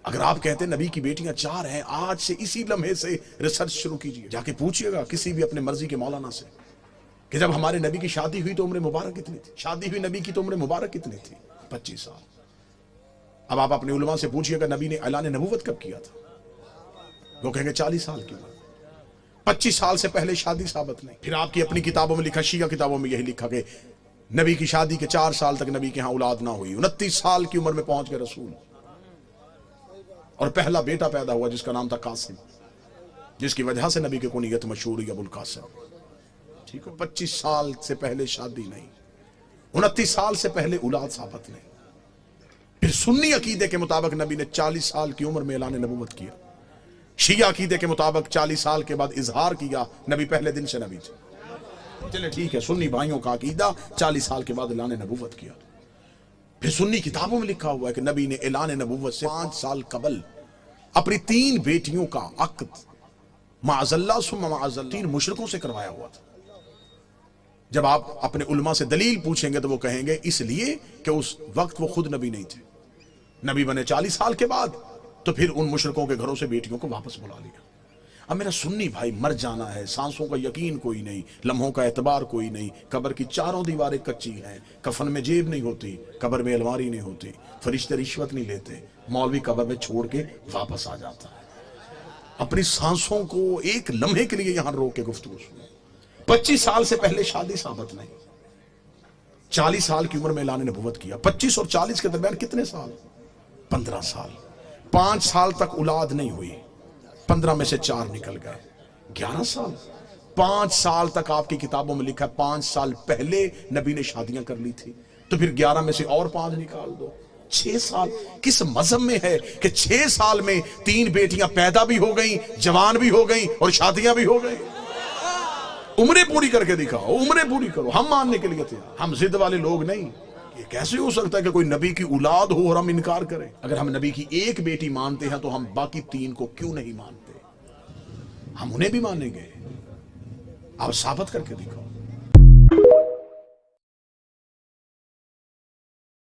اگر آپ کہتے ہیں نبی کی بیٹیاں 4 ہیں، آج سے اسی لمحے سے ریسرچ شروع کیجئے، جا کے پوچھئے گا کسی بھی اپنے مرضی کے مولانا سے کہ جب ہمارے نبی کی شادی ہوئی تو عمر مبارک کتنی تھی؟ شادی ہوئی نبی کی تو عمر مبارک کتنی تھی؟ 25 سال۔ اب آپ اپنے علماء سے پوچھئے گا نبی نے اعلان نبوت کب کیا تھا؟ وہ کہیں گے 40 سال کی عمر۔ 25 سال سے پہلے شادی ثابت نہیں۔ پھر آپ کی اپنی کتابوں میں لکھا، شیعہ کتابوں میں یہی لکھا کہ نبی کی شادی کے 4 سال تک نبی کے ہاں اولاد نہ ہوئی، 29 سال کی عمر میں پہنچ گئے رسول، اور پہلا بیٹا پیدا ہوا جس کا نام تھا قاسم، جس کی وجہ سے نبی کی کنیت مشہور ہوئی ابو القاسم۔ ٹھیک ہے، 25 سال سے پہلے شادی نہیں، 29 سال سے پہلے اولاد ثابت نہیں۔ پھر سنی عقیدے کے مطابق نبی نے 40 سال کی عمر میں اعلان نبوت کیا، شیعہ عقیدے کے مطابق 40 سال کے بعد اظہار کیا، نبی پہلے دن سے نبی تھے۔ چلے ٹھیک ہے، سنی بھائیوں کا عقیدہ 40 سال کے بعد اعلان نبوت کیا۔ پھر سنی کتابوں میں لکھا ہوا ہے کہ نبی نے اعلان نبوت سے 5 سال قبل اپنی 3 بیٹیوں کا عقد معاذ اللہ ثم معاذ اللہ 3 مشرکوں سے کروایا ہوا تھا۔ جب آپ اپنے علماء سے دلیل پوچھیں گے تو وہ کہیں گے اس لیے کہ اس وقت وہ خود نبی نہیں تھے، نبی بنے 40 سال کے بعد، تو پھر ان مشرکوں کے گھروں سے بیٹیوں کو واپس بلا لیا۔ اب میرا سنی بھائی، مر جانا ہے، سانسوں کا یقین کوئی نہیں، لمحوں کا اعتبار کوئی نہیں، قبر کی 4 دیواریں کچی ہیں، کفن میں جیب نہیں ہوتی، قبر میں الماری نہیں ہوتی، فرشتے رشوت نہیں لیتے، مولوی قبر میں چھوڑ کے واپس آ جاتا ہے۔ اپنی سانسوں کو ایک لمحے کے لیے یہاں روک کے گفتگو سنو۔ 25 سال سے پہلے شادی ثابت نہیں، 40 سال کی عمر میں اعلان نبوت کیا۔ 25 اور 40 کے درمیان کتنے سال؟ 15 سال۔ 5 سال تک اولاد نہیں ہوئی، 15 میں سے 4 نکل گئے، 11 سال۔ 5 سال تک آپ کی کتابوں میں لکھا ہے 5 سال پہلے نبی نے شادیاں کر لی تھی، تو پھر 11 میں سے اور 5 نکال دو، 6 سال۔ کس مذہب میں ہے کہ 6 سال میں 3 بیٹیاں پیدا بھی ہو گئیں، جوان بھی ہو گئیں اور شادیاں بھی ہو گئیں؟ عمریں پوری کر کے دکھاؤ، عمریں پوری کرو، ہم ماننے کے لیے تھے، ہم ضد والے لوگ نہیں۔ یہ کیسے ہو سکتا ہے کہ کوئی نبی کی اولاد ہو اور ہم انکار کریں؟ اگر ہم نبی کی ایک بیٹی مانتے ہیں تو ہم باقی 3 کو کیوں نہیں مانتے؟ ہم انہیں بھی مانیں گے، آپ ثابت کر کے دکھاؤ۔